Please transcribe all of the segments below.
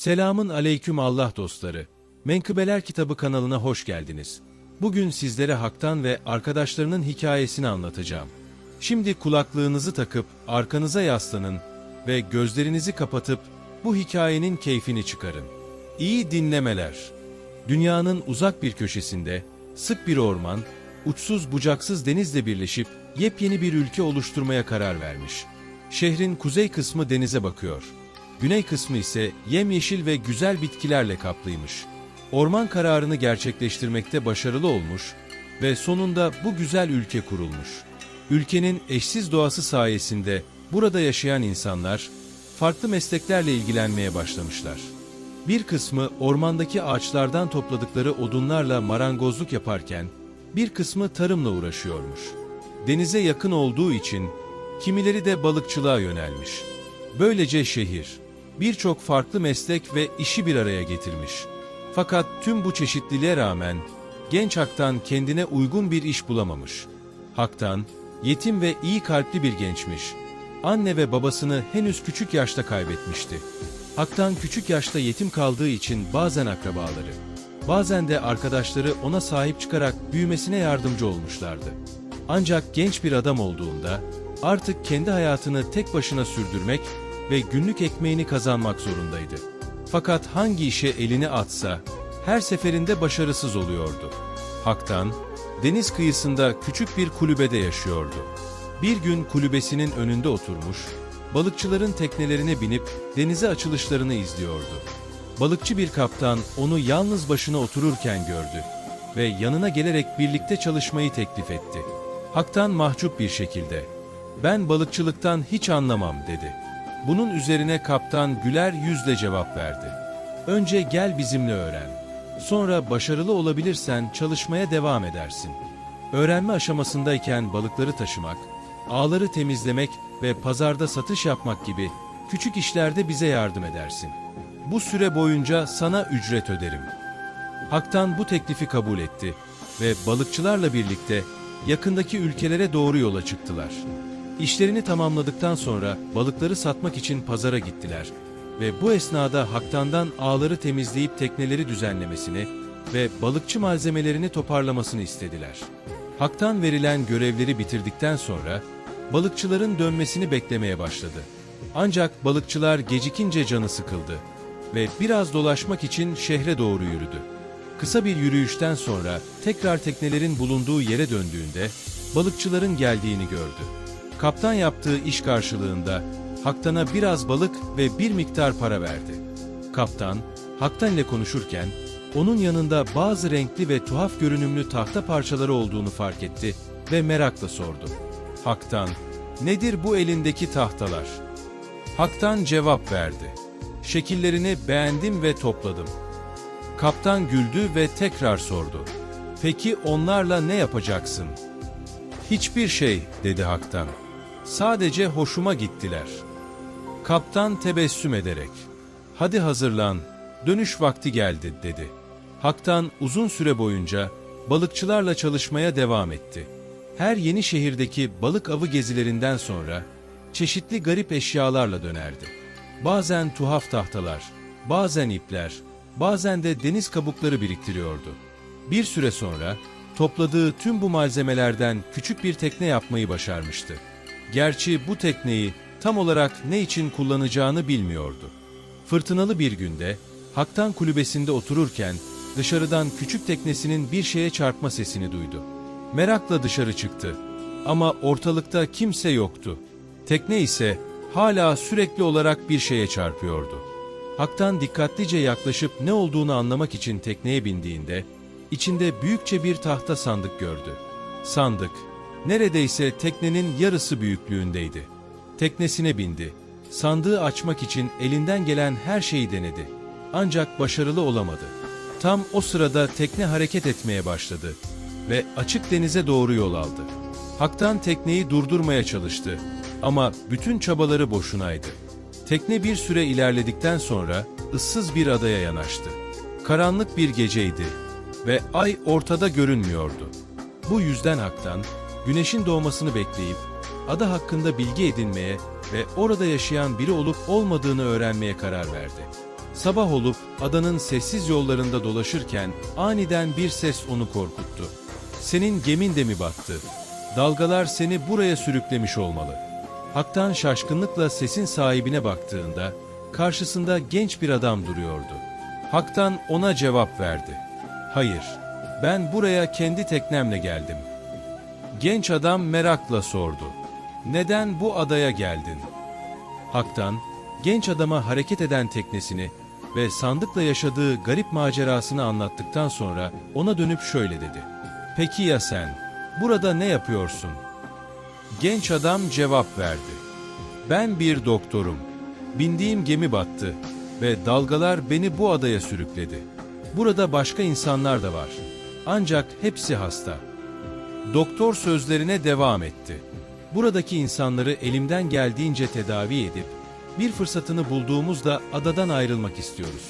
Selamın aleyküm Allah dostları. Menkıbeler Kitabı kanalına hoş geldiniz. Bugün sizlere Hak'tan ve arkadaşlarının hikayesini anlatacağım. Şimdi kulaklığınızı takıp arkanıza yaslanın ve gözlerinizi kapatıp bu hikayenin keyfini çıkarın. İyi dinlemeler. Dünyanın uzak bir köşesinde sık bir orman, uçsuz bucaksız denizle birleşip yepyeni bir ülke oluşturmaya karar vermiş. Şehrin kuzey kısmı denize bakıyor. Güney kısmı ise yemyeşil ve güzel bitkilerle kaplıymış. Orman kararını gerçekleştirmekte başarılı olmuş ve sonunda bu güzel ülke kurulmuş. Ülkenin eşsiz doğası sayesinde burada yaşayan insanlar farklı mesleklerle ilgilenmeye başlamışlar. Bir kısmı ormandaki ağaçlardan topladıkları odunlarla marangozluk yaparken bir kısmı tarımla uğraşıyormuş. Denize yakın olduğu için kimileri de balıkçılığa yönelmiş. Böylece şehir birçok farklı meslek ve işi bir araya getirmiş. Fakat tüm bu çeşitliliğe rağmen genç Hak'tan kendine uygun bir iş bulamamış. Hak'tan yetim ve iyi kalpli bir gençmiş. Anne ve babasını henüz küçük yaşta kaybetmişti. Hak'tan küçük yaşta yetim kaldığı için bazen akrabaları, bazen de arkadaşları ona sahip çıkarak büyümesine yardımcı olmuşlardı. Ancak genç bir adam olduğunda artık kendi hayatını tek başına sürdürmek ve günlük ekmeğini kazanmak zorundaydı. Fakat hangi işe elini atsa her seferinde başarısız oluyordu. Hak'tan deniz kıyısında küçük bir kulübede yaşıyordu. Bir gün kulübesinin önünde oturmuş, balıkçıların teknelerine binip denize açılışlarını izliyordu. Balıkçı bir kaptan onu yalnız başına otururken gördü ve yanına gelerek birlikte çalışmayı teklif etti. Hak'tan mahcup bir şekilde, "Ben balıkçılıktan hiç anlamam," dedi. Bunun üzerine kaptan güler yüzle cevap verdi. "Önce gel bizimle öğren. Sonra başarılı olabilirsen çalışmaya devam edersin." Öğrenme aşamasındayken balıkları taşımak, ağları temizlemek ve pazarda satış yapmak gibi küçük işlerde bize yardım edersin. Bu süre boyunca sana ücret öderim. Hak'tan bu teklifi kabul etti ve balıkçılarla birlikte yakındaki ülkelere doğru yola çıktılar. İşlerini tamamladıktan sonra balıkları satmak için pazara gittiler ve bu esnada Hak'tan'dan ağları temizleyip tekneleri düzenlemesini ve balıkçı malzemelerini toparlamasını istediler. Hak'tan verilen görevleri bitirdikten sonra balıkçıların dönmesini beklemeye başladı. Ancak balıkçılar gecikince canı sıkıldı ve biraz dolaşmak için şehre doğru yürüdü. Kısa bir yürüyüşten sonra tekrar teknelerin bulunduğu yere döndüğünde balıkçıların geldiğini gördü. Kaptan yaptığı iş karşılığında Hak'tan'a biraz balık ve bir miktar para verdi. Kaptan, Hak'tan ile konuşurken onun yanında bazı renkli ve tuhaf görünümlü tahta parçaları olduğunu fark etti ve merakla sordu. Hak'tan, "Nedir bu elindeki tahtalar?" Hak'tan cevap verdi. "Şekillerini beğendim ve topladım." Kaptan güldü ve tekrar sordu. "Peki onlarla ne yapacaksın?" "Hiçbir şey," dedi Hak'tan. "Sadece hoşuma gittiler." Kaptan tebessüm ederek, "Hadi hazırlan, dönüş vakti geldi," dedi. Hak'tan uzun süre boyunca balıkçılarla çalışmaya devam etti. Her yeni şehirdeki balık avı gezilerinden sonra çeşitli garip eşyalarla dönerdi. Bazen tuhaf tahtalar, bazen ipler, bazen de deniz kabukları biriktiriyordu. Bir süre sonra topladığı tüm bu malzemelerden küçük bir tekne yapmayı başarmıştı. Gerçi bu tekneyi tam olarak ne için kullanacağını bilmiyordu. Fırtınalı bir günde Hak'tan kulübesinde otururken dışarıdan küçük teknesinin bir şeye çarpma sesini duydu. Merakla dışarı çıktı ama ortalıkta kimse yoktu. Tekne ise hala sürekli olarak bir şeye çarpıyordu. Hak'tan dikkatlice yaklaşıp ne olduğunu anlamak için tekneye bindiğinde içinde büyükçe bir tahta sandık gördü. Sandık neredeyse teknenin yarısı büyüklüğündeydi. Teknesine bindi. Sandığı açmak için elinden gelen her şeyi denedi. Ancak başarılı olamadı. Tam o sırada tekne hareket etmeye başladı ve açık denize doğru yol aldı. Hak'tan tekneyi durdurmaya çalıştı ama bütün çabaları boşunaydı. Tekne bir süre ilerledikten sonra ıssız bir adaya yanaştı. Karanlık bir geceydi ve ay ortada görünmüyordu. Bu yüzden Hak'tan güneşin doğmasını bekleyip ada hakkında bilgi edinmeye ve orada yaşayan biri olup olmadığını öğrenmeye karar verdi. Sabah olup adanın sessiz yollarında dolaşırken aniden bir ses onu korkuttu. "Senin gemin de mi battı? Dalgalar seni buraya sürüklemiş olmalı." Hak'tan şaşkınlıkla sesin sahibine baktığında karşısında genç bir adam duruyordu. Hak'tan ona cevap verdi. "Hayır, ben buraya kendi teknemle geldim." Genç adam merakla sordu. "Neden bu adaya geldin?" Hak'tan, genç adama hareket eden teknesini ve sandıkla yaşadığı garip macerasını anlattıktan sonra ona dönüp şöyle dedi. "Peki ya sen? Burada ne yapıyorsun?" Genç adam cevap verdi. "Ben bir doktorum. Bindiğim gemi battı ve dalgalar beni bu adaya sürükledi. Burada başka insanlar da var. Ancak hepsi hasta." Doktor sözlerine devam etti. "Buradaki insanları elimden geldiğince tedavi edip bir fırsatını bulduğumuzda adadan ayrılmak istiyoruz."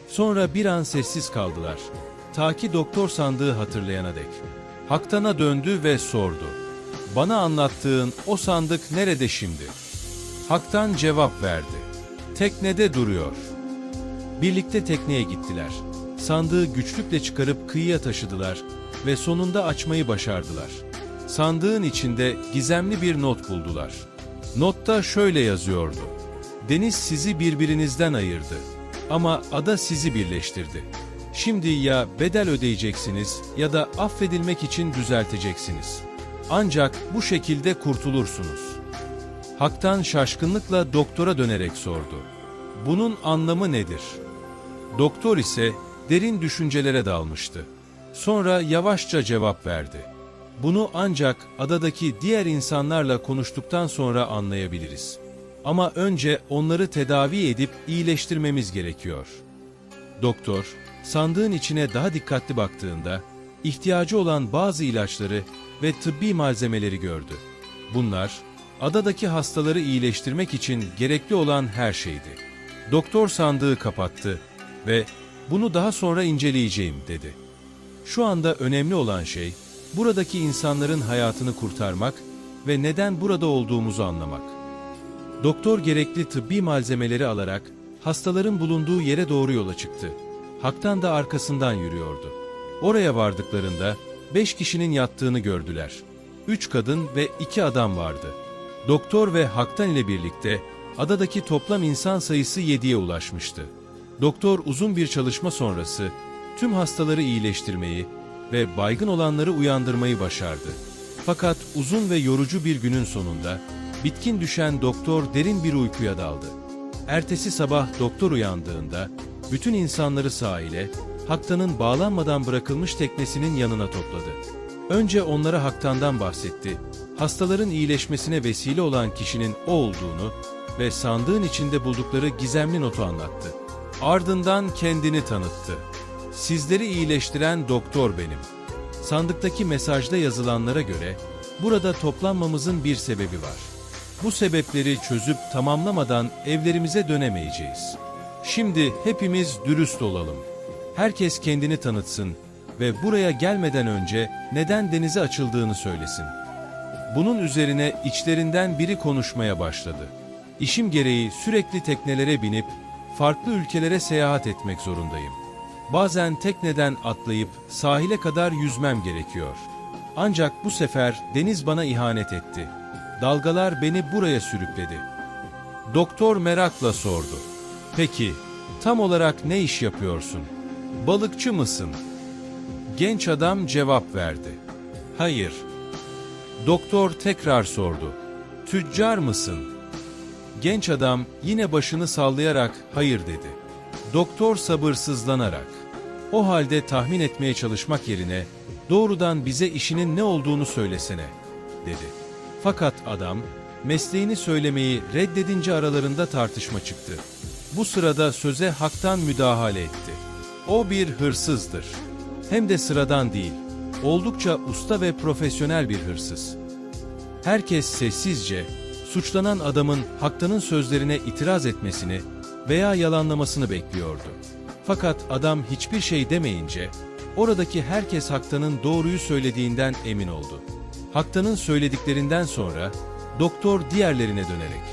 Sonra bir an sessiz kaldılar. Ta ki doktor sandığı hatırlayana dek. Hak'tan'a döndü ve sordu. "Bana anlattığın o sandık nerede şimdi?" Hak'tan cevap verdi. "Teknede duruyor." Birlikte tekneye gittiler. Sandığı güçlükle çıkarıp kıyıya taşıdılar ve sonunda açmayı başardılar. Sandığın içinde gizemli bir not buldular. Notta şöyle yazıyordu. "Deniz sizi birbirinizden ayırdı ama ada sizi birleştirdi. Şimdi ya bedel ödeyeceksiniz ya da affedilmek için düzelteceksiniz. Ancak bu şekilde kurtulursunuz." Hak'tan şaşkınlıkla doktora dönerek sordu. "Bunun anlamı nedir?" Doktor ise derin düşüncelere dalmıştı. Sonra yavaşça cevap verdi. "Bunu ancak adadaki diğer insanlarla konuştuktan sonra anlayabiliriz. Ama önce onları tedavi edip iyileştirmemiz gerekiyor." Doktor, sandığın içine daha dikkatli baktığında, ihtiyacı olan bazı ilaçları ve tıbbi malzemeleri gördü. Bunlar, adadaki hastaları iyileştirmek için gerekli olan her şeydi. Doktor sandığı kapattı ve "Bunu daha sonra inceleyeceğim." dedi. "Şu anda önemli olan şey, buradaki insanların hayatını kurtarmak ve neden burada olduğumuzu anlamak." Doktor gerekli tıbbi malzemeleri alarak hastaların bulunduğu yere doğru yola çıktı. Hak'tan da arkasından yürüyordu. Oraya vardıklarında 5 kişinin yattığını gördüler. 3 kadın ve 2 adam vardı. Doktor ve Hak'tan ile birlikte adadaki toplam insan sayısı 7'ye ulaşmıştı. Doktor uzun bir çalışma sonrası tüm hastaları iyileştirmeyi ve baygın olanları uyandırmayı başardı. Fakat uzun ve yorucu bir günün sonunda bitkin düşen doktor derin bir uykuya daldı. Ertesi sabah doktor uyandığında bütün insanları sahile, Hak'tan'ın bağlanmadan bırakılmış teknesinin yanına topladı. Önce onlara Hak'tan'dan bahsetti. Hastaların iyileşmesine vesile olan kişinin o olduğunu ve sandığın içinde buldukları gizemli notu anlattı. Ardından kendini tanıttı. "Sizleri iyileştiren doktor benim. Sandıktaki mesajda yazılanlara göre burada toplanmamızın bir sebebi var. Bu sebepleri çözüp tamamlamadan evlerimize dönemeyeceğiz. Şimdi hepimiz dürüst olalım. Herkes kendini tanıtsın ve buraya gelmeden önce neden denize açıldığını söylesin." Bunun üzerine içlerinden biri konuşmaya başladı. "İşim gereği sürekli teknelere binip farklı ülkelere seyahat etmek zorundayım. Bazen tekneden atlayıp sahile kadar yüzmem gerekiyor. Ancak bu sefer deniz bana ihanet etti. Dalgalar beni buraya sürükledi." Doktor merakla sordu. "Peki, tam olarak ne iş yapıyorsun? Balıkçı mısın?" Genç adam cevap verdi. "Hayır." Doktor tekrar sordu. "Tüccar mısın?" Genç adam yine başını sallayarak hayır dedi. Doktor sabırsızlanarak, "O halde tahmin etmeye çalışmak yerine doğrudan bize işinin ne olduğunu söylesene," dedi. Fakat adam mesleğini söylemeyi reddedince aralarında tartışma çıktı. Bu sırada söze Hak'tan müdahale etti. "O bir hırsızdır. Hem de sıradan değil. Oldukça usta ve profesyonel bir hırsız." Herkes sessizce suçlanan adamın Hak'tan'ın sözlerine itiraz etmesini veya yalanlamasını bekliyordu. Fakat adam hiçbir şey demeyince oradaki herkes Hak'tan'ın doğruyu söylediğinden emin oldu. Hak'tan'ın söylediklerinden sonra doktor diğerlerine dönerek,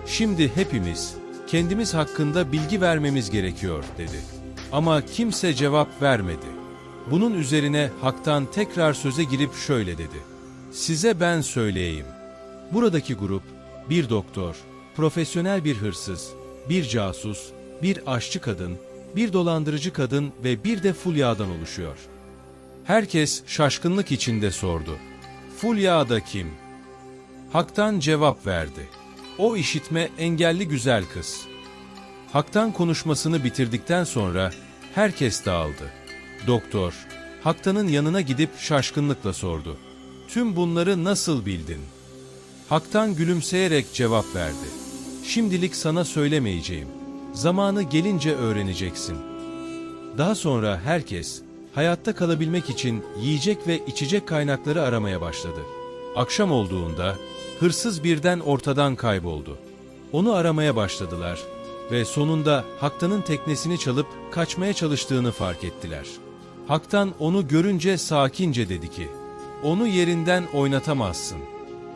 "Şimdi hepimiz kendimiz hakkında bilgi vermemiz gerekiyor dedi. Ama kimse cevap vermedi. Bunun üzerine Hak'tan tekrar söze girip şöyle dedi. Size ben söyleyeyim. Buradaki grup, bir doktor, profesyonel bir hırsız, bir casus, bir aşçı kadın, bir dolandırıcı kadın ve bir de Fulya'dan oluşuyor. Herkes şaşkınlık içinde sordu. Fulya da kim? Hak'tan cevap verdi. O işitme engelli güzel kız. Hak'tan konuşmasını bitirdikten sonra herkes dağıldı. Doktor, Hak'tan'ın yanına gidip şaşkınlıkla sordu. Tüm bunları nasıl bildin? Hak'tan gülümseyerek cevap verdi. Şimdilik sana söylemeyeceğim. Zamanı gelince öğreneceksin. Daha sonra herkes, hayatta kalabilmek için yiyecek ve içecek kaynakları aramaya başladı. Akşam olduğunda, hırsız birden ortadan kayboldu. Onu aramaya başladılar ve sonunda Hak'tan'ın teknesini çalıp kaçmaya çalıştığını fark ettiler. Hak'tan onu görünce sakince dedi ki, onu yerinden oynatamazsın.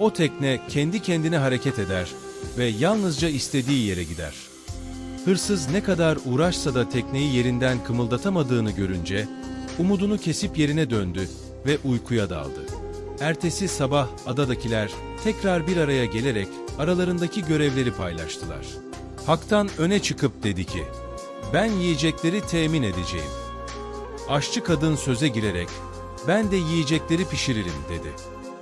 O tekne kendi kendine hareket eder ve yalnızca istediği yere gider. Hırsız ne kadar uğraşsa da tekneyi yerinden kımıldatamadığını görünce, umudunu kesip yerine döndü ve uykuya daldı. Ertesi sabah adadakiler tekrar bir araya gelerek aralarındaki görevleri paylaştılar. Hak'tan öne çıkıp dedi ki, ben yiyecekleri temin edeceğim. Aşçı kadın söze girerek, ben de yiyecekleri pişiririm dedi.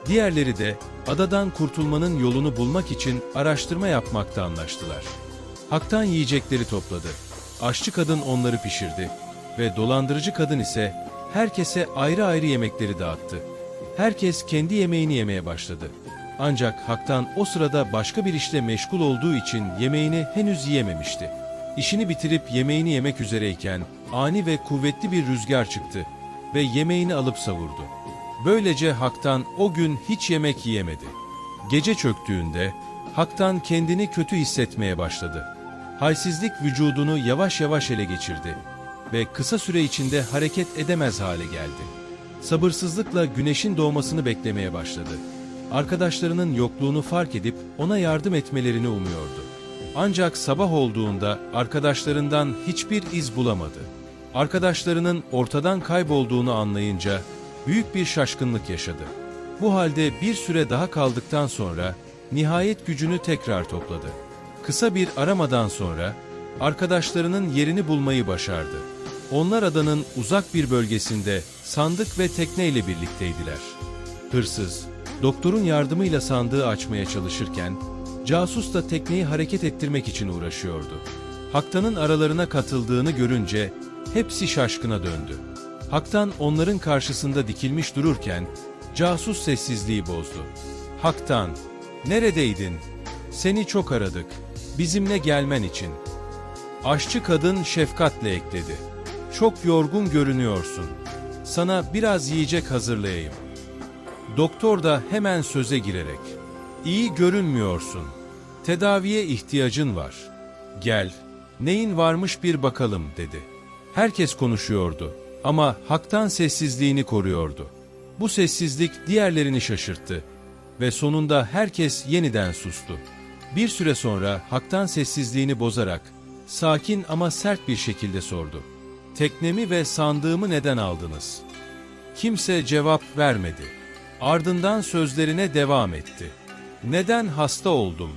Diğerleri de adadan kurtulmanın yolunu bulmak için araştırma yapmakta anlaştılar. Hak'tan yiyecekleri topladı. Aşçı kadın onları pişirdi ve dolandırıcı kadın ise herkese ayrı ayrı yemekleri dağıttı. Herkes kendi yemeğini yemeye başladı. Ancak Hak'tan o sırada başka bir işle meşgul olduğu için yemeğini henüz yiyememişti. İşini bitirip yemeğini yemek üzereyken ani ve kuvvetli bir rüzgar çıktı ve yemeğini alıp savurdu. Böylece Hak'tan o gün hiç yemek yiyemedi. Gece çöktüğünde Hak'tan kendini kötü hissetmeye başladı. Halsizlik vücudunu yavaş yavaş ele geçirdi ve kısa süre içinde hareket edemez hale geldi. Sabırsızlıkla güneşin doğmasını beklemeye başladı. Arkadaşlarının yokluğunu fark edip ona yardım etmelerini umuyordu. Ancak sabah olduğunda arkadaşlarından hiçbir iz bulamadı. Arkadaşlarının ortadan kaybolduğunu anlayınca büyük bir şaşkınlık yaşadı. Bu halde bir süre daha kaldıktan sonra nihayet gücünü tekrar topladı. Kısa bir aramadan sonra arkadaşlarının yerini bulmayı başardı. Onlar adanın uzak bir bölgesinde sandık ve tekneyle birlikteydiler. Hırsız, doktorun yardımıyla sandığı açmaya çalışırken, casus da tekneyi hareket ettirmek için uğraşıyordu. Hak'tan'ın aralarına katıldığını görünce hepsi şaşkına döndü. Hak'tan onların karşısında dikilmiş dururken, casus sessizliği bozdu. Hak'tan, neredeydin? Seni çok aradık, bizimle gelmen için. Aşçı kadın şefkatle ekledi. Çok yorgun görünüyorsun. Sana biraz yiyecek hazırlayayım. Doktor da hemen söze girerek, İyi görünmüyorsun. Tedaviye ihtiyacın var. Gel, neyin varmış bir bakalım dedi. Herkes konuşuyordu ama Hak'tan sessizliğini koruyordu. Bu sessizlik diğerlerini şaşırttı ve sonunda herkes yeniden sustu. Bir süre sonra Hak'tan sessizliğini bozarak sakin ama sert bir şekilde sordu. Teknemi ve sandığımı neden aldınız? Kimse cevap vermedi. Ardından sözlerine devam etti. Neden hasta oldum?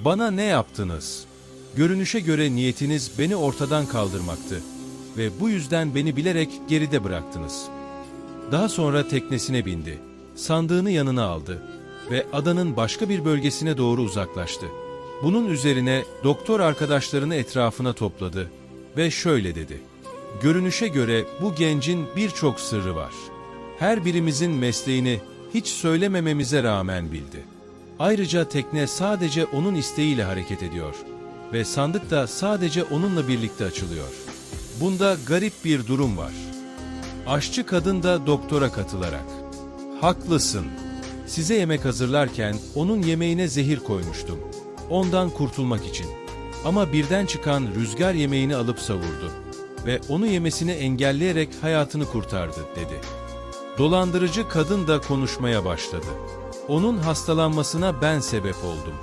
Bana ne yaptınız? Görünüşe göre niyetiniz beni ortadan kaldırmaktı ve bu yüzden beni bilerek geride bıraktınız. Daha sonra teknesine bindi, sandığını yanına aldı ve adanın başka bir bölgesine doğru uzaklaştı. Bunun üzerine doktor arkadaşlarını etrafına topladı ve şöyle dedi. Görünüşe göre bu gencin birçok sırrı var. Her birimizin mesleğini hiç söylemememize rağmen bildi. Ayrıca tekne sadece onun isteğiyle hareket ediyor ve sandık da sadece onunla birlikte açılıyor. Bunda garip bir durum var. Aşçı kadın da doktora katılarak, haklısın. Size yemek hazırlarken onun yemeğine zehir koymuştum. Ondan kurtulmak için. Ama birden çıkan rüzgar yemeğini alıp savurdu ve onu yemesini engelleyerek hayatını kurtardı dedi. Dolandırıcı kadın da konuşmaya başladı. Onun hastalanmasına ben sebep oldum.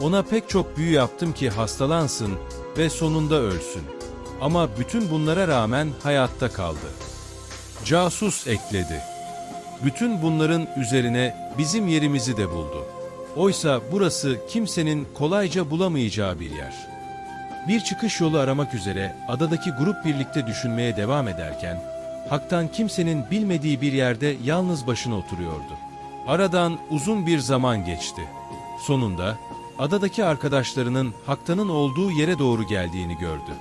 Ona pek çok büyü yaptım ki hastalansın ve sonunda ölsün. Ama bütün bunlara rağmen hayatta kaldı. Casus ekledi. Bütün bunların üzerine bizim yerimizi de buldu. Oysa burası kimsenin kolayca bulamayacağı bir yer. Bir çıkış yolu aramak üzere adadaki grup birlikte düşünmeye devam ederken, Hak'tan kimsenin bilmediği bir yerde yalnız başına oturuyordu. Aradan uzun bir zaman geçti. Sonunda adadaki arkadaşlarının Hak'tan'ın olduğu yere doğru geldiğini gördü.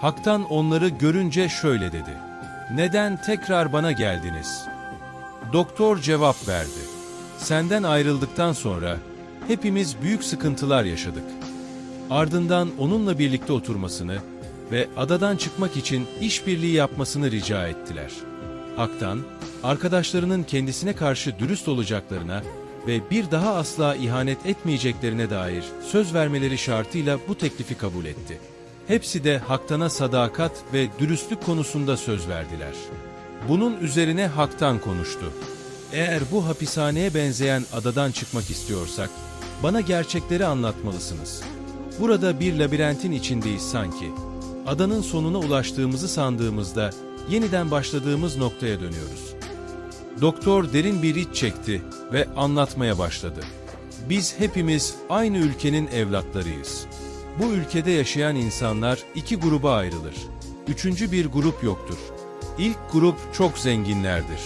Hak'tan onları görünce şöyle dedi: "Neden tekrar bana geldiniz?" Doktor cevap verdi: "Senden ayrıldıktan sonra hepimiz büyük sıkıntılar yaşadık." Ardından onunla birlikte oturmasını ve adadan çıkmak için işbirliği yapmasını rica ettiler. Hak'tan, arkadaşlarının kendisine karşı dürüst olacaklarına ve bir daha asla ihanet etmeyeceklerine dair söz vermeleri şartıyla bu teklifi kabul etti. Hepsi de Hak'tan'a sadakat ve dürüstlük konusunda söz verdiler. Bunun üzerine Hak'tan konuştu: "Eğer bu hapishaneye benzeyen adadan çıkmak istiyorsak, bana gerçekleri anlatmalısınız. Burada bir labirentin içindeyiz sanki. Adanın sonuna ulaştığımızı sandığımızda yeniden başladığımız noktaya dönüyoruz." Doktor derin bir iç çekti ve anlatmaya başladı. "Biz hepimiz aynı ülkenin evlatlarıyız. Bu ülkede yaşayan insanlar iki gruba ayrılır. Üçüncü bir grup yoktur. İlk grup çok zenginlerdir.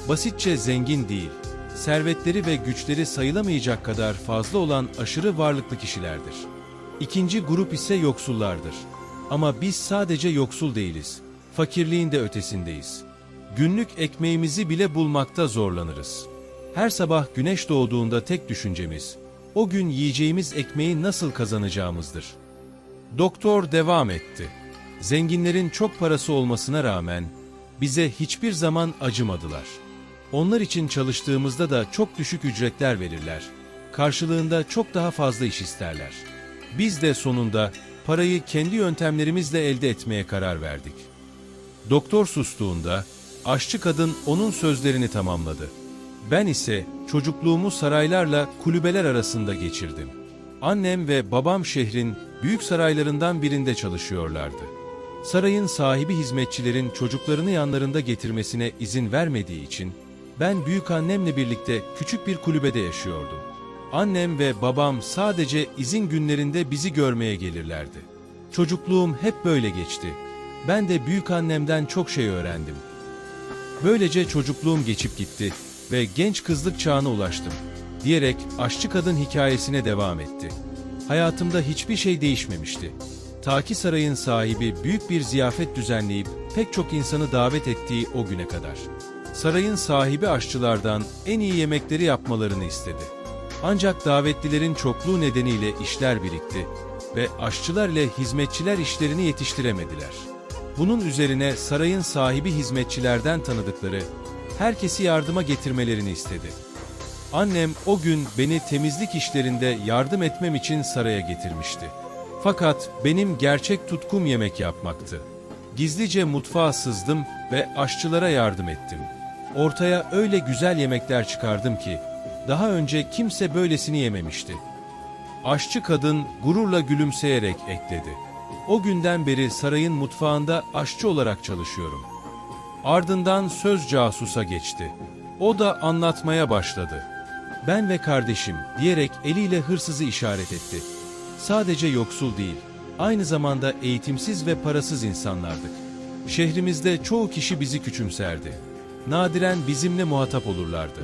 Basitçe zengin değil, servetleri ve güçleri sayılamayacak kadar fazla olan aşırı varlıklı kişilerdir. İkinci grup ise yoksullardır. Ama biz sadece yoksul değiliz, fakirliğin de ötesindeyiz. Günlük ekmeğimizi bile bulmakta zorlanırız. Her sabah güneş doğduğunda tek düşüncemiz, o gün yiyeceğimiz ekmeği nasıl kazanacağımızdır." Doktor devam etti: "Zenginlerin çok parası olmasına rağmen bize hiçbir zaman acımadılar. Onlar için çalıştığımızda da çok düşük ücretler verirler. Karşılığında çok daha fazla iş isterler. Biz de sonunda parayı kendi yöntemlerimizle elde etmeye karar verdik." Doktor sustuğunda aşçı kadın onun sözlerini tamamladı: "Ben ise çocukluğumu saraylarla kulübeler arasında geçirdim. Annem ve babam şehrin büyük saraylarından birinde çalışıyorlardı. Sarayın sahibi hizmetçilerin çocuklarını yanlarında getirmesine izin vermediği için ben büyükannemle birlikte küçük bir kulübede yaşıyordum. Annem ve babam sadece izin günlerinde bizi görmeye gelirlerdi. Çocukluğum hep böyle geçti. Ben de büyükannemden çok şey öğrendim. Böylece çocukluğum geçip gitti ve genç kızlık çağına ulaştım," diyerek aşçı kadın hikayesine devam etti. "Hayatımda hiçbir şey değişmemişti. Ta ki sarayın sahibi büyük bir ziyafet düzenleyip pek çok insanı davet ettiği o güne kadar. Sarayın sahibi aşçılardan en iyi yemekleri yapmalarını istedi. Ancak davetlilerin çokluğu nedeniyle işler birikti ve aşçılar ile hizmetçiler işlerini yetiştiremediler. Bunun üzerine sarayın sahibi hizmetçilerden tanıdıkları herkesi yardıma getirmelerini istedi. Annem o gün beni temizlik işlerinde yardım etmem için saraya getirmişti. Fakat benim gerçek tutkum yemek yapmaktı. Gizlice mutfağa sızdım ve aşçılara yardım ettim. Ortaya öyle güzel yemekler çıkardım ki daha önce kimse böylesini yememişti." Aşçı kadın gururla gülümseyerek ekledi: "O günden beri sarayın mutfağında aşçı olarak çalışıyorum." Ardından söz casusa geçti. O da anlatmaya başladı. "Ben ve kardeşim," diyerek eliyle hırsızı işaret etti. "Sadece yoksul değil, aynı zamanda eğitimsiz ve parasız insanlardık. Şehrimizde çoğu kişi bizi küçümserdi. Nadiren bizimle muhatap olurlardı.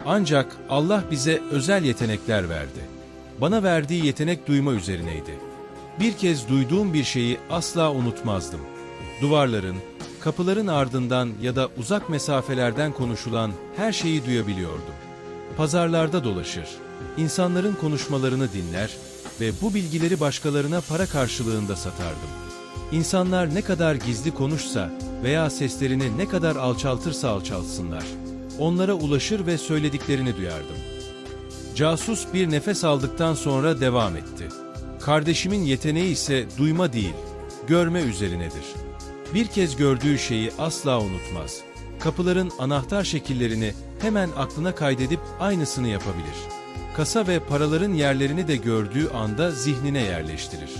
Ancak Allah bize özel yetenekler verdi. Bana verdiği yetenek duyma üzerineydi. Bir kez duyduğum bir şeyi asla unutmazdım. Duvarların, kapıların ardından ya da uzak mesafelerden konuşulan her şeyi duyabiliyordum. Pazarlarda dolaşır, insanların konuşmalarını dinler ve bu bilgileri başkalarına para karşılığında satardım. İnsanlar ne kadar gizli konuşsa veya seslerini ne kadar alçaltırsa alçaltsınlar, onlara ulaşır ve söylediklerini duyardım." Casus bir nefes aldıktan sonra devam etti: "Kardeşimin yeteneği ise duyma değil, görme üzerinedir. Bir kez gördüğü şeyi asla unutmaz. Kapıların anahtar şekillerini hemen aklına kaydedip aynısını yapabilir. kasa ve paraların yerlerini de gördüğü anda zihnine yerleştirir.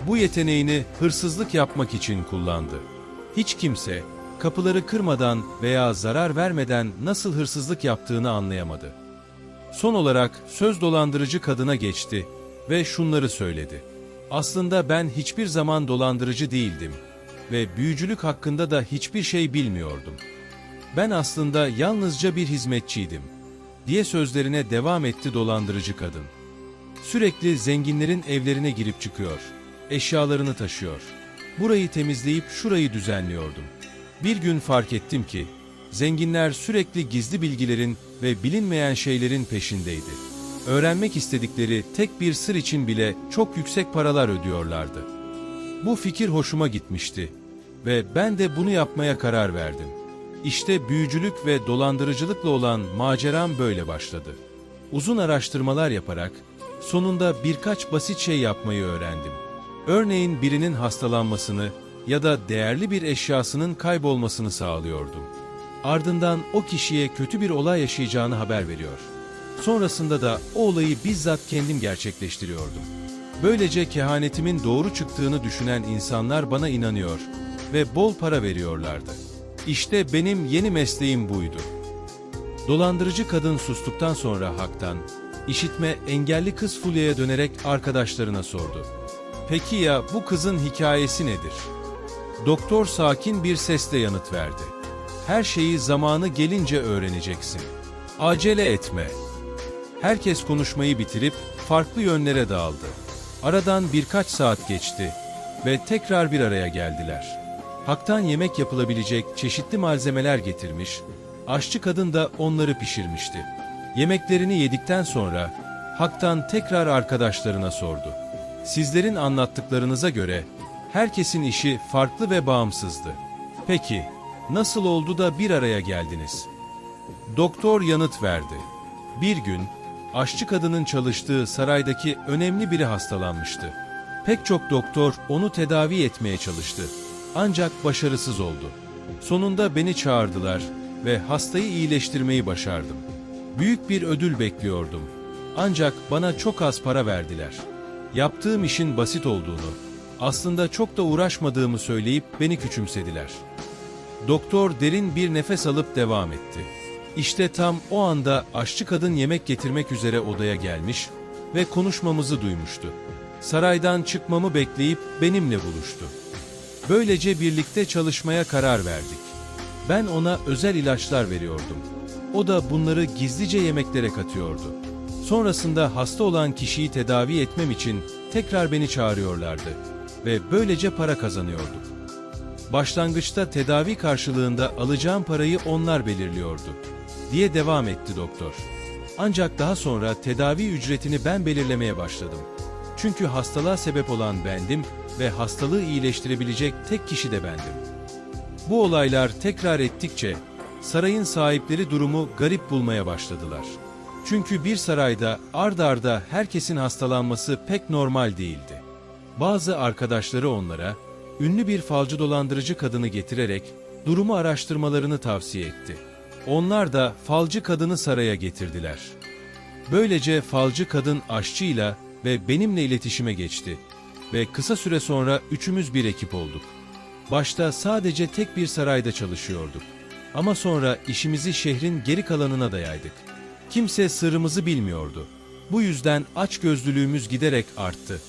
Bu yeteneğini hırsızlık yapmak için kullandı. Hiç kimse, kapıları kırmadan veya zarar vermeden nasıl hırsızlık yaptığını anlayamadı. Son olarak söz dolandırıcı kadına geçti ve şunları söyledi. Aslında ben hiçbir zaman dolandırıcı değildim ve büyücülük hakkında da hiçbir şey bilmiyordum. Ben aslında yalnızca bir hizmetçiydim, diye sözlerine devam etti dolandırıcı kadın. Sürekli zenginlerin evlerine girip çıkıyor, eşyalarını taşıyor. Burayı temizleyip şurayı düzenliyordum. Bir gün fark ettim ki, zenginler sürekli gizli bilgilerin ve bilinmeyen şeylerin peşindeydi. Öğrenmek istedikleri tek bir sır için bile çok yüksek paralar ödüyorlardı. Bu fikir hoşuma gitmişti ve ben de bunu yapmaya karar verdim. İşte büyücülük ve dolandırıcılıkla olan maceram böyle başladı. Uzun araştırmalar yaparak sonunda birkaç basit şey yapmayı öğrendim. Örneğin birinin hastalanmasını ya da değerli bir eşyasının kaybolmasını sağlıyordum. Ardından o kişiye kötü bir olay yaşayacağını haber veriyor. Sonrasında da o olayı bizzat kendim gerçekleştiriyordum. Böylece kehanetimin doğru çıktığını düşünen insanlar bana inanıyor ve bol para veriyorlardı. İşte benim yeni mesleğim buydu. Dolandırıcı kadın sustuktan sonra Hak'tan, işitme engelli kız Fulya'ya dönerek arkadaşlarına sordu. Peki ya bu kızın hikayesi nedir? Doktor sakin bir sesle yanıt verdi. Her şeyi zamanı gelince öğreneceksin. Acele etme. Herkes konuşmayı bitirip farklı yönlere dağıldı. Aradan birkaç saat geçti ve tekrar bir araya geldiler. Hak'tan yemek yapılabilecek çeşitli malzemeler getirmiş, aşçı kadın da onları pişirmişti. Yemeklerini yedikten sonra Hak'tan tekrar arkadaşlarına sordu. Sizlerin anlattıklarınıza göre herkesin işi farklı ve bağımsızdı. Peki, nasıl oldu da bir araya geldiniz? Doktor yanıt verdi. Bir gün, aşçı kadının çalıştığı saraydaki önemli biri hastalanmıştı. Pek çok doktor onu tedavi etmeye çalıştı. Ancak başarısız oldu. Sonunda beni çağırdılar ve hastayı iyileştirmeyi başardım. Büyük bir ödül bekliyordum. Ancak bana çok az para verdiler. Yaptığım işin basit olduğunu, aslında çok da uğraşmadığımı söyleyip beni küçümsediler. Doktor derin bir nefes alıp devam etti. İşte tam o anda aşçı kadın yemek getirmek üzere odaya gelmiş ve konuşmamızı duymuştu. Saraydan çıkmamı bekleyip benimle buluştu. Böylece birlikte çalışmaya karar verdik. Ben ona özel ilaçlar veriyordum. O da bunları gizlice yemeklere katıyordu. Sonrasında hasta olan kişiyi tedavi etmem için tekrar beni çağırıyorlardı ve böylece para kazanıyorduk. Başlangıçta tedavi karşılığında alacağım parayı onlar belirliyordu, diye devam etti doktor. Ancak daha sonra tedavi ücretini ben belirlemeye başladım. Çünkü hastalığa sebep olan bendim ve hastalığı iyileştirebilecek tek kişi de bendim. Bu olaylar tekrar ettikçe sarayın sahipleri durumu garip bulmaya başladılar. Çünkü bir sarayda ard arda herkesin hastalanması pek normal değildi. Bazı arkadaşları onlara ünlü bir falcı dolandırıcı kadını getirerek durumu araştırmalarını tavsiye etti. Onlar da falcı kadını saraya getirdiler. Böylece falcı kadın aşçıyla ve benimle iletişime geçti ve kısa süre sonra üçümüz bir ekip olduk. Başta sadece tek bir sarayda çalışıyorduk. Ama sonra işimizi şehrin geri kalanına da yaydık. Kimse sırrımızı bilmiyordu. Bu yüzden açgözlülüğümüz giderek arttı.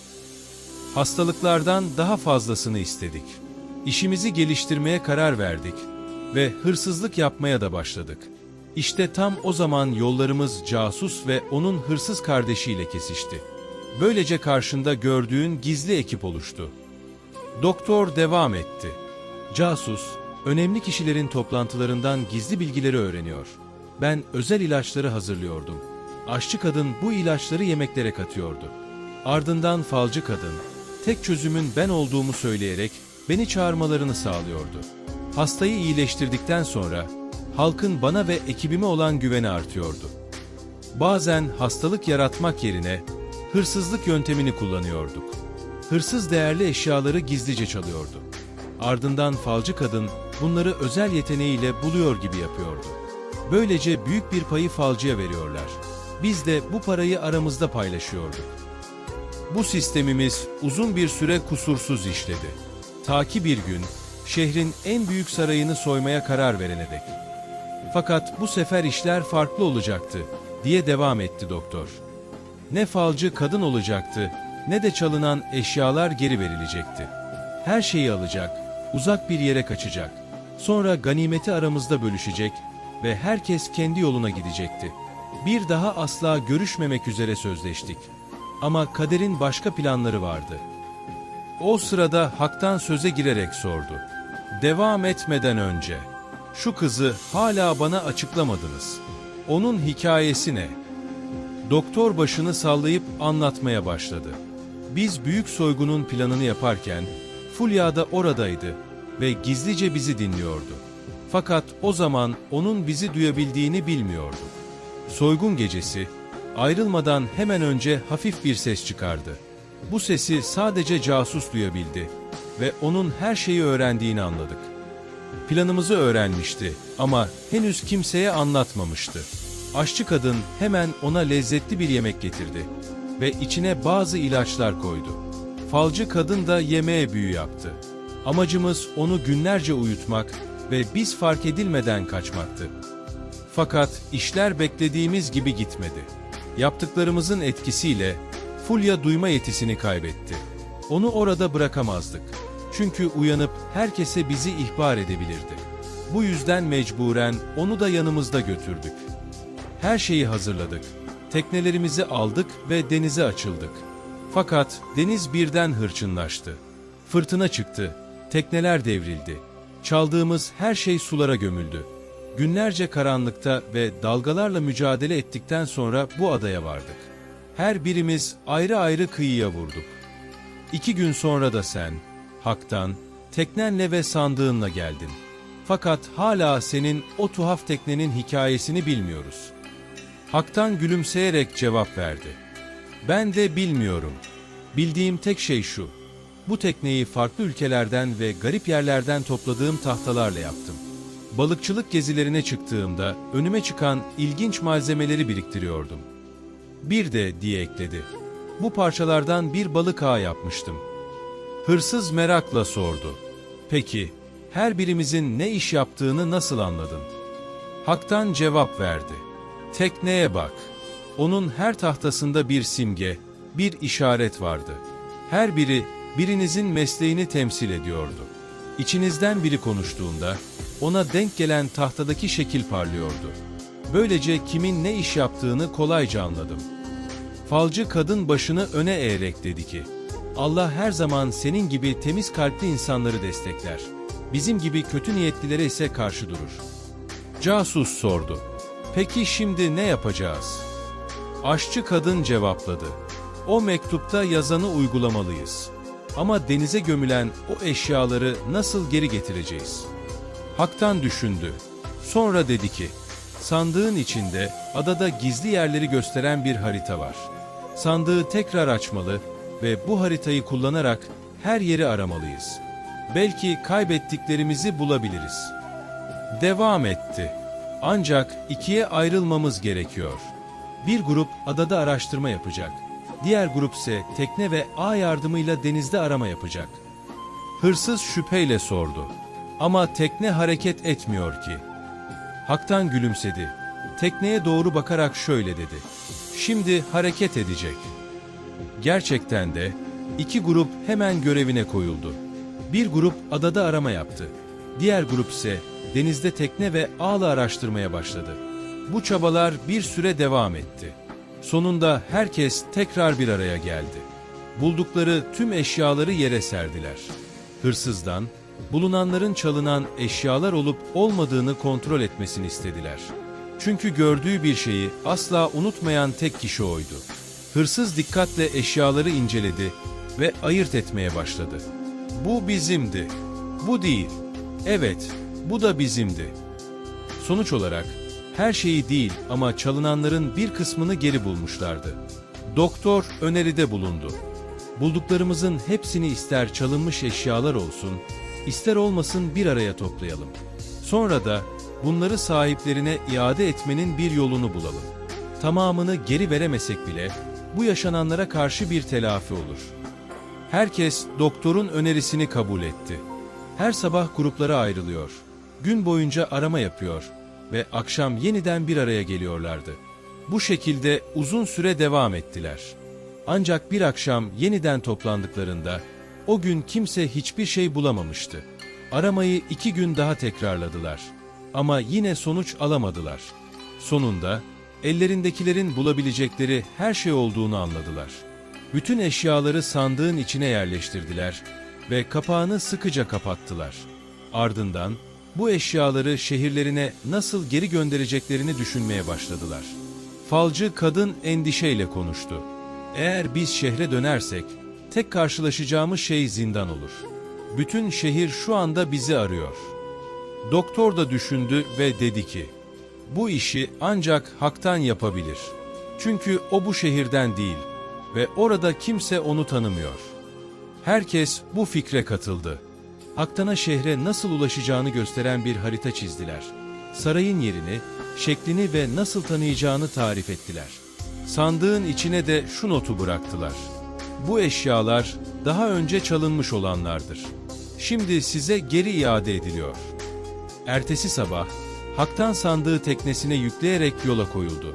Hastalıklardan daha fazlasını istedik. İşimizi geliştirmeye karar verdik ve hırsızlık yapmaya da başladık. İşte tam o zaman yollarımız casus ve onun hırsız kardeşiyle kesişti. Böylece karşında gördüğün gizli ekip oluştu. Doktor devam etti. Casus, önemli kişilerin toplantılarından gizli bilgileri öğreniyor. Ben özel ilaçları hazırlıyordum. Aşçı kadın bu ilaçları yemeklere katıyordu. Ardından falcı kadın, tek çözümün ben olduğumu söyleyerek beni çağırmalarını sağlıyordu. Hastayı iyileştirdikten sonra halkın bana ve ekibime olan güveni artıyordu. Bazen hastalık yaratmak yerine hırsızlık yöntemini kullanıyorduk. Hırsız değerli eşyaları gizlice çalıyordu. Ardından falcı kadın bunları özel yeteneğiyle buluyor gibi yapıyordu. Böylece büyük bir payı falcıya veriyorlar. Biz de bu parayı aramızda paylaşıyorduk. Bu sistemimiz uzun bir süre kusursuz işledi. Ta ki bir gün şehrin en büyük sarayını soymaya karar verene dek. Fakat bu sefer işler farklı olacaktı, diye devam etti doktor. Ne falcı kadın olacaktı, ne de çalınan eşyalar geri verilecekti. Her şeyi alacak, uzak bir yere kaçacak. Sonra ganimeti aramızda bölüşecek ve herkes kendi yoluna gidecekti. Bir daha asla görüşmemek üzere sözleştik. Ama kaderin başka planları vardı. O sırada Hak'tan söze girerek sordu. Devam etmeden önce, şu kızı hala bana açıklamadınız. Onun hikayesi ne? Doktor başını sallayıp anlatmaya başladı. Biz büyük soygunun planını yaparken Fulya da oradaydı ve gizlice bizi dinliyordu. Fakat o zaman onun bizi duyabildiğini bilmiyorduk. Soygun gecesi, ayrılmadan hemen önce hafif bir ses çıkardı. Bu sesi sadece casus duyabildi ve onun her şeyi öğrendiğini anladık. Planımızı öğrenmişti ama henüz kimseye anlatmamıştı. Aşçı kadın hemen ona lezzetli bir yemek getirdi ve içine bazı ilaçlar koydu. Falcı kadın da yemeğe büyü yaptı. Amacımız onu günlerce uyutmak ve biz fark edilmeden kaçmaktı. Fakat işler beklediğimiz gibi gitmedi. Yaptıklarımızın etkisiyle Fulya duyma yetisini kaybetti. Onu orada bırakamazdık. Çünkü uyanıp herkese bizi ihbar edebilirdi. Bu yüzden mecburen onu da yanımızda götürdük. Her şeyi hazırladık. Teknelerimizi aldık ve denize açıldık. Fakat deniz birden hırçınlaştı. Fırtına çıktı. Tekneler devrildi. Çaldığımız her şey sulara gömüldü. Günlerce karanlıkta ve dalgalarla mücadele ettikten sonra bu adaya vardık. Her birimiz ayrı ayrı kıyıya vurduk. 2 gün sonra da sen, Hak'tan, teknenle ve sandığınla geldin. Fakat hala senin o tuhaf teknenin hikayesini bilmiyoruz. Hak'tan gülümseyerek cevap verdi. Ben de bilmiyorum. Bildiğim tek şey şu. Bu tekneyi farklı ülkelerden ve garip yerlerden topladığım tahtalarla yaptım. Balıkçılık gezilerine çıktığımda önüme çıkan ilginç malzemeleri biriktiriyordum. Bir de diye ekledi. Bu parçalardan bir balık ağı yapmıştım. Hırsız merakla sordu. Peki, her birimizin ne iş yaptığını nasıl anladın? Hak'tan cevap verdi. Tekneye bak. Onun her tahtasında bir simge, bir işaret vardı. Her biri birinizin mesleğini temsil ediyordu. İçinizden biri konuştuğunda ona denk gelen tahtadaki şekil parlıyordu. Böylece kimin ne iş yaptığını kolayca anladım. Falcı kadın başını öne eğerek dedi ki, Allah her zaman senin gibi temiz kalpli insanları destekler. Bizim gibi kötü niyetlilere ise karşı durur. Casus sordu. Peki şimdi ne yapacağız? Aşçı kadın cevapladı. O mektupta yazanı uygulamalıyız. Ama denize gömülen o eşyaları nasıl geri getireceğiz? Hak'tan düşündü. Sonra dedi ki, sandığın içinde adada gizli yerleri gösteren bir harita var. Sandığı tekrar açmalı ve bu haritayı kullanarak her yeri aramalıyız. Belki kaybettiklerimizi bulabiliriz. Devam etti. Ancak ikiye ayrılmamız gerekiyor. Bir grup adada araştırma yapacak. Diğer grup ise tekne ve ağ yardımıyla denizde arama yapacak. Hırsız şüpheyle sordu. Ama tekne hareket etmiyor ki. Hak'tan gülümsedi. Tekneye doğru bakarak şöyle dedi. Şimdi hareket edecek. Gerçekten de iki grup hemen görevine koyuldu. Bir grup adada arama yaptı. Diğer grup ise denizde tekne ve ağla araştırmaya başladı. Bu çabalar bir süre devam etti. Sonunda herkes tekrar bir araya geldi. Buldukları tüm eşyaları yere serdiler. Hırsızdan, bulunanların çalınan eşyalar olup olmadığını kontrol etmesini istediler. Çünkü gördüğü bir şeyi asla unutmayan tek kişi oydu. Hırsız dikkatle eşyaları inceledi ve ayırt etmeye başladı. Bu bizimdi. Bu değil. Evet, bu da bizimdi. Sonuç olarak her şeyi değil ama çalınanların bir kısmını geri bulmuşlardı. Doktor öneride bulundu. Bulduklarımızın hepsini ister çalınmış eşyalar olsun, ister olmasın bir araya toplayalım. Sonra da bunları sahiplerine iade etmenin bir yolunu bulalım. Tamamını geri veremesek bile bu yaşananlara karşı bir telafi olur. Herkes doktorun önerisini kabul etti. Her sabah gruplara ayrılıyor. Gün boyunca arama yapıyor ve akşam yeniden bir araya geliyorlardı. Bu şekilde uzun süre devam ettiler. Ancak bir akşam yeniden toplandıklarında o gün kimse hiçbir şey bulamamıştı. Aramayı 2 gün daha tekrarladılar. Ama yine sonuç alamadılar. Sonunda ellerindekilerin bulabilecekleri her şey olduğunu anladılar. Bütün eşyaları sandığın içine yerleştirdiler ve kapağını sıkıca kapattılar. Ardından bu eşyaları şehirlerine nasıl geri göndereceklerini düşünmeye başladılar. Falcı kadın endişeyle konuştu. Eğer biz şehre dönersek, tek karşılaşacağımız şey zindan olur. Bütün şehir şu anda bizi arıyor. Doktor da düşündü ve dedi ki, bu işi ancak Hak'tan yapabilir. Çünkü o bu şehirden değil ve orada kimse onu tanımıyor. Herkes bu fikre katıldı. Hak'tan'a şehre nasıl ulaşacağını gösteren bir harita çizdiler. Sarayın yerini, şeklini ve nasıl tanıyacağını tarif ettiler. Sandığın içine de şu notu bıraktılar. Bu eşyalar daha önce çalınmış olanlardır. Şimdi size geri iade ediliyor. Ertesi sabah, Hak'tan sandığı teknesine yükleyerek yola koyuldu.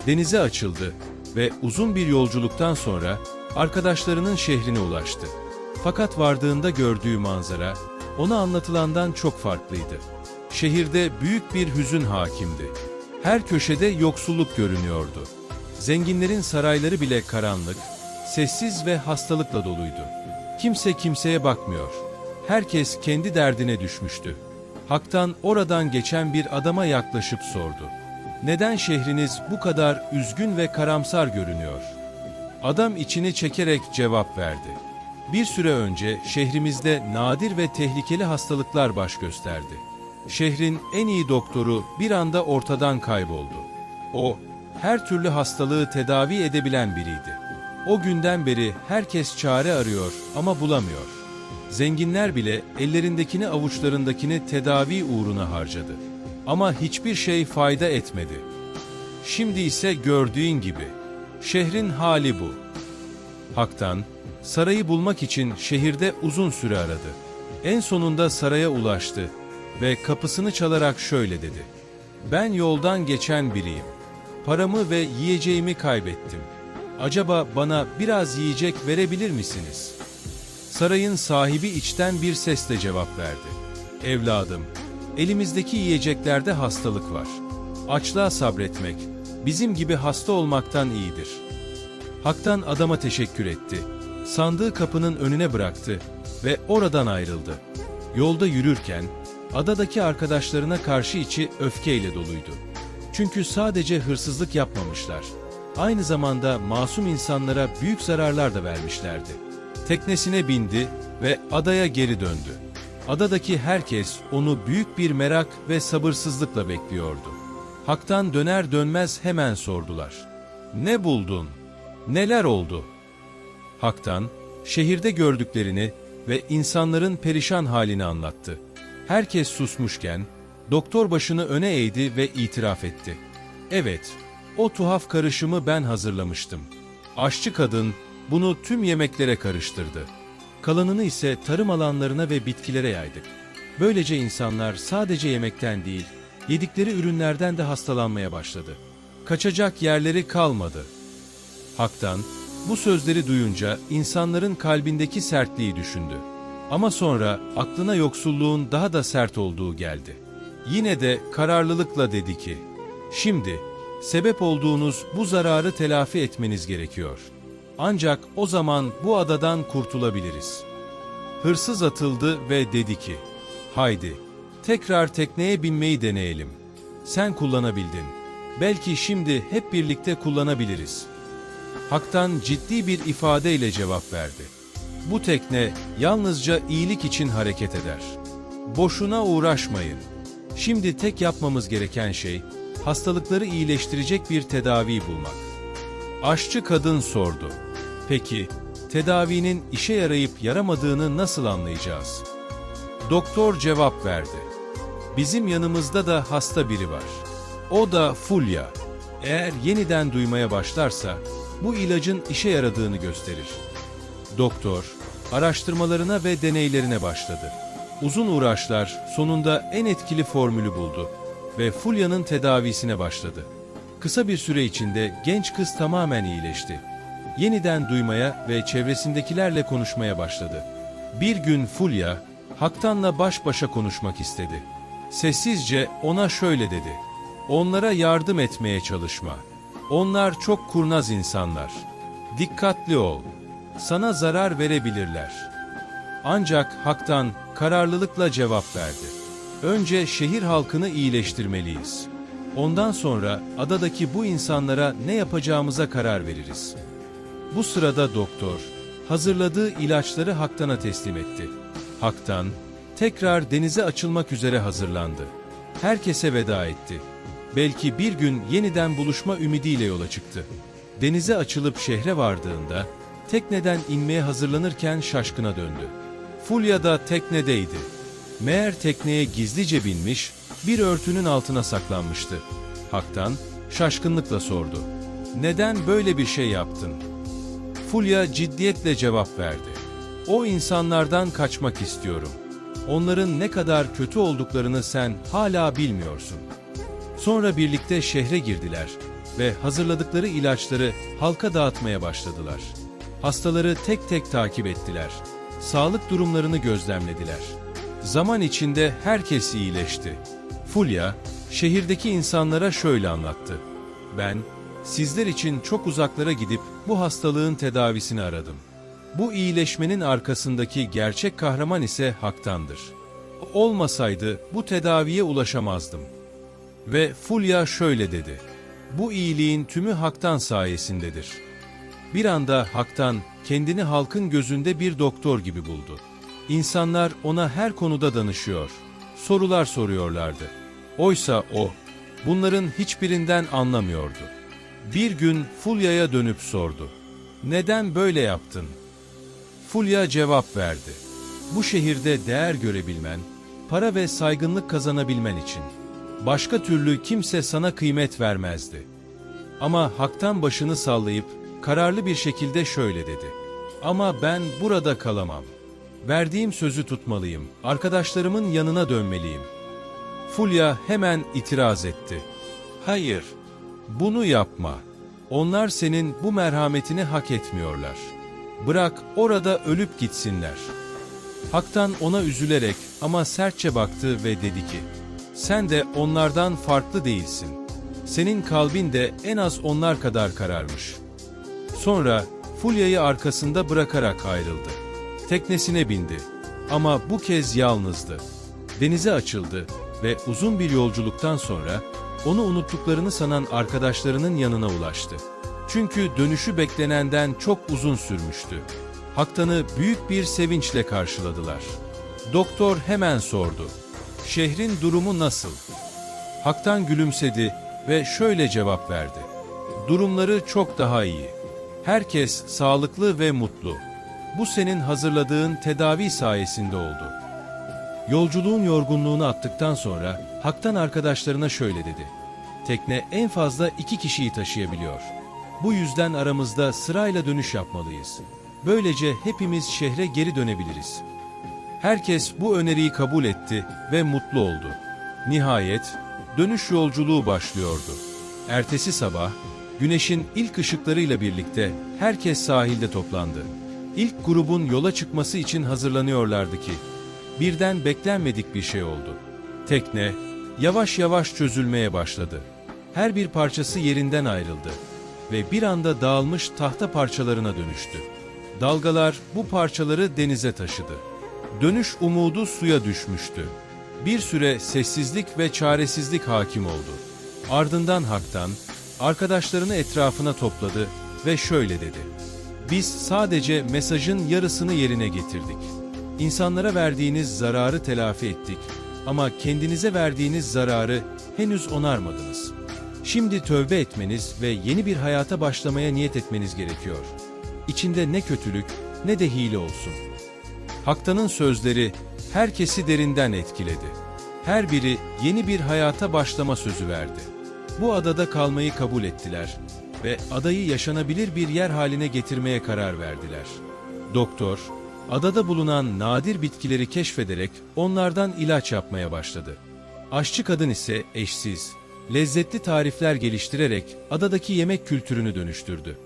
Denize açıldı ve uzun bir yolculuktan sonra arkadaşlarının şehrine ulaştı. Fakat vardığında gördüğü manzara, ona anlatılandan çok farklıydı. Şehirde büyük bir hüzün hakimdi. Her köşede yoksulluk görünüyordu. Zenginlerin sarayları bile karanlık, sessiz ve hastalıkla doluydu. Kimse kimseye bakmıyor. Herkes kendi derdine düşmüştü. Hak'tan oradan geçen bir adama yaklaşıp sordu. Neden şehriniz bu kadar üzgün ve karamsar görünüyor? Adam içini çekerek cevap verdi. Bir süre önce şehrimizde nadir ve tehlikeli hastalıklar baş gösterdi. Şehrin en iyi doktoru bir anda ortadan kayboldu. O, her türlü hastalığı tedavi edebilen biriydi. O günden beri herkes çare arıyor ama bulamıyor. Zenginler bile ellerindekini avuçlarındakini tedavi uğruna harcadı. Ama hiçbir şey fayda etmedi. Şimdi ise gördüğün gibi, şehrin hali bu. Hak'tan, sarayı bulmak için şehirde uzun süre aradı. En sonunda saraya ulaştı ve kapısını çalarak şöyle dedi. Ben yoldan geçen biriyim. Paramı ve yiyeceğimi kaybettim. Acaba bana biraz yiyecek verebilir misiniz? Sarayın sahibi içten bir sesle cevap verdi. Evladım, elimizdeki yiyeceklerde hastalık var. Açlığa sabretmek, bizim gibi hasta olmaktan iyidir. Hak'tan adama teşekkür etti. Sandığı kapının önüne bıraktı ve oradan ayrıldı. Yolda yürürken, adadaki arkadaşlarına karşı içi öfkeyle doluydu. Çünkü sadece hırsızlık yapmamışlar. Aynı zamanda masum insanlara büyük zararlar da vermişlerdi. Teknesine bindi ve adaya geri döndü. Adadaki herkes onu büyük bir merak ve sabırsızlıkla bekliyordu. Hak'tan döner dönmez hemen sordular. Ne buldun? Neler oldu? Hak'tan, şehirde gördüklerini ve insanların perişan halini anlattı. Herkes susmuşken, doktor başını öne eğdi ve itiraf etti. Evet, o tuhaf karışımı ben hazırlamıştım. Aşçı kadın bunu tüm yemeklere karıştırdı. Kalanını ise tarım alanlarına ve bitkilere yaydık. Böylece insanlar sadece yemekten değil, yedikleri ürünlerden de hastalanmaya başladı. Kaçacak yerleri kalmadı. Hak'tan, bu sözleri duyunca insanların kalbindeki sertliği düşündü. Ama sonra aklına yoksulluğun daha da sert olduğu geldi. Yine de kararlılıkla dedi ki, şimdi sebep olduğunuz bu zararı telafi etmeniz gerekiyor. Ancak o zaman bu adadan kurtulabiliriz. Hırsız atıldı ve dedi ki, haydi, tekrar tekneye binmeyi deneyelim. Sen kullanabildin. Belki şimdi hep birlikte kullanabiliriz. Hak'tan ciddi bir ifadeyle cevap verdi. Bu tekne yalnızca iyilik için hareket eder. Boşuna uğraşmayın. Şimdi tek yapmamız gereken şey, hastalıkları iyileştirecek bir tedavi bulmak. Aşçı kadın sordu. Peki, tedavinin işe yarayıp yaramadığını nasıl anlayacağız? Doktor cevap verdi. Bizim yanımızda da hasta biri var. O da Fulya. Eğer yeniden duymaya başlarsa, bu ilacın işe yaradığını gösterir. Doktor, araştırmalarına ve deneylerine başladı. Uzun uğraşlar sonunda en etkili formülü buldu ve Fulya'nın tedavisine başladı. Kısa bir süre içinde genç kız tamamen iyileşti. Yeniden duymaya ve çevresindekilerle konuşmaya başladı. Bir gün Fulya, Haktan'la baş başa konuşmak istedi. Sessizce ona şöyle dedi: "Onlara yardım etmeye çalışma. Onlar çok kurnaz insanlar. Dikkatli ol. Sana zarar verebilirler." Ancak Haktan kararlılıkla cevap verdi: "Önce şehir halkını iyileştirmeliyiz. Ondan sonra adadaki bu insanlara ne yapacağımıza karar veririz." Bu sırada doktor, hazırladığı ilaçları Haktan'a teslim etti. Haktan, tekrar denize açılmak üzere hazırlandı. Herkese veda etti. Belki bir gün yeniden buluşma ümidiyle yola çıktı. Denize açılıp şehre vardığında, tekneden inmeye hazırlanırken şaşkına döndü. Fulya da teknedeydi. Meğer tekneye gizlice binmiş, bir örtünün altına saklanmıştı. Haktan, şaşkınlıkla sordu: "Neden böyle bir şey yaptın?" Fulya ciddiyetle cevap verdi: "O insanlardan kaçmak istiyorum. Onların ne kadar kötü olduklarını sen hala bilmiyorsun." Sonra birlikte şehre girdiler ve hazırladıkları ilaçları halka dağıtmaya başladılar. Hastaları tek tek takip ettiler. Sağlık durumlarını gözlemlediler. Zaman içinde herkes iyileşti. Fulya, şehirdeki insanlara şöyle anlattı: "Ben, sizler için çok uzaklara gidip bu hastalığın tedavisini aradım. Bu iyileşmenin arkasındaki gerçek kahraman ise Haktan'dır. O olmasaydı bu tedaviye ulaşamazdım." Ve Fulya şöyle dedi: "Bu iyiliğin tümü Haktan sayesindedir." Bir anda Haktan kendini halkın gözünde bir doktor gibi buldu. İnsanlar ona her konuda danışıyor, sorular soruyorlardı. Oysa o, bunların hiçbirinden anlamıyordu. Bir gün Fulya'ya dönüp sordu: "Neden böyle yaptın?" Fulya cevap verdi: "Bu şehirde değer görebilmen, para ve saygınlık kazanabilmen için. Başka türlü kimse sana kıymet vermezdi." Ama Haktan başını sallayıp kararlı bir şekilde şöyle dedi: "Ama ben burada kalamam. Verdiğim sözü tutmalıyım. Arkadaşlarımın yanına dönmeliyim." Fulya hemen itiraz etti: "Hayır, bunu yapma. Onlar senin bu merhametini hak etmiyorlar. Bırak orada ölüp gitsinler." Haktan ona üzülerek ama sertçe baktı ve dedi ki: "Sen de onlardan farklı değilsin. Senin kalbin de en az onlar kadar kararmış." Sonra Fulya'yı arkasında bırakarak ayrıldı. Teknesine bindi. Ama bu kez yalnızdı. Denize açıldı ve uzun bir yolculuktan sonra onu unuttuklarını sanan arkadaşlarının yanına ulaştı. Çünkü dönüşü beklenenden çok uzun sürmüştü. Haktan'ı büyük bir sevinçle karşıladılar. Doktor hemen sordu: "Şehrin durumu nasıl?" Haktan gülümsedi ve şöyle cevap verdi: "Durumları çok daha iyi. Herkes sağlıklı ve mutlu. Bu senin hazırladığın tedavi sayesinde oldu." Yolculuğun yorgunluğunu attıktan sonra Haktan arkadaşlarına şöyle dedi: "Tekne en fazla 2 kişiyi taşıyabiliyor. Bu yüzden aramızda sırayla dönüş yapmalıyız. Böylece hepimiz şehre geri dönebiliriz." Herkes bu öneriyi kabul etti ve mutlu oldu. Nihayet dönüş yolculuğu başlıyordu. Ertesi sabah güneşin ilk ışıklarıyla birlikte herkes sahilde toplandı. İlk grubun yola çıkması için hazırlanıyorlardı ki birden beklenmedik bir şey oldu. Tekne yavaş yavaş çözülmeye başladı. Her bir parçası yerinden ayrıldı ve bir anda dağılmış tahta parçalarına dönüştü. Dalgalar bu parçaları denize taşıdı. Dönüş umudu suya düşmüştü. Bir süre sessizlik ve çaresizlik hakim oldu. Ardından Haktan arkadaşlarını etrafına topladı ve şöyle dedi: "Biz sadece mesajın yarısını yerine getirdik. İnsanlara verdiğiniz zararı telafi ettik ama kendinize verdiğiniz zararı henüz onarmadınız. Şimdi tövbe etmeniz ve yeni bir hayata başlamaya niyet etmeniz gerekiyor. İçinde ne kötülük ne de hile olsun." Haktan'ın sözleri herkesi derinden etkiledi. Her biri yeni bir hayata başlama sözü verdi. bu adada kalmayı kabul ettiler ve adayı yaşanabilir bir yer haline getirmeye karar verdiler. Doktor, adada bulunan nadir bitkileri keşfederek onlardan ilaç yapmaya başladı. Aşçı kadın ise eşsiz, lezzetli tarifler geliştirerek adadaki yemek kültürünü dönüştürdü.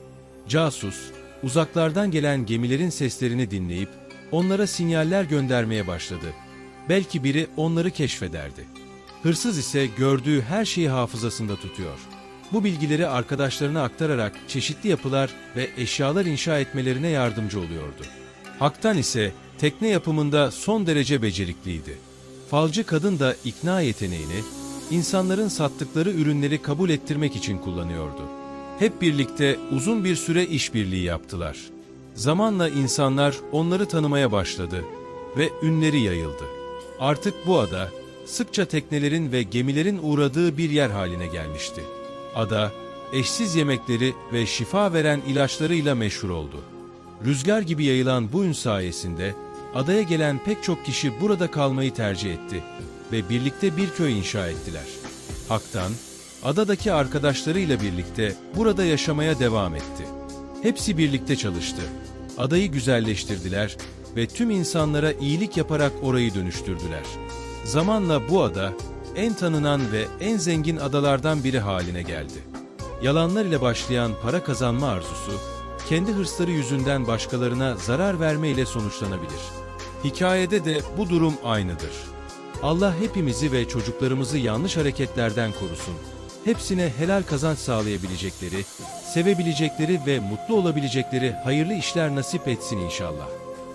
Casus, uzaklardan gelen gemilerin seslerini dinleyip onlara sinyaller göndermeye başladı. Belki biri onları keşfederdi. Hırsız ise gördüğü her şeyi hafızasında tutuyor. Bu bilgileri arkadaşlarına aktararak çeşitli yapılar ve eşyalar inşa etmelerine yardımcı oluyordu. Haktan ise tekne yapımında son derece becerikliydi. Falcı kadın da ikna yeteneğini, insanların sattıkları ürünleri kabul ettirmek için kullanıyordu. Hep birlikte uzun bir süre işbirliği yaptılar. Zamanla insanlar onları tanımaya başladı ve ünleri yayıldı. Artık bu ada, sıkça teknelerin ve gemilerin uğradığı bir yer haline gelmişti. Ada, eşsiz yemekleri ve şifa veren ilaçlarıyla meşhur oldu. Rüzgar gibi yayılan bu ün sayesinde adaya gelen pek çok kişi burada kalmayı tercih etti ve birlikte bir köy inşa ettiler. Haktan, adadaki arkadaşlarıyla birlikte burada yaşamaya devam etti. Hepsi birlikte çalıştı. Adayı güzelleştirdiler ve tüm insanlara iyilik yaparak orayı dönüştürdüler. Zamanla bu ada, en tanınan ve en zengin adalardan biri haline geldi. Yalanlar ile başlayan para kazanma arzusu, kendi hırsları yüzünden başkalarına zarar vermeyle sonuçlanabilir. Hikayede de bu durum aynıdır. Allah hepimizi ve çocuklarımızı yanlış hareketlerden korusun. Hepsine helal kazanç sağlayabilecekleri, sevebilecekleri ve mutlu olabilecekleri hayırlı işler nasip etsin inşallah.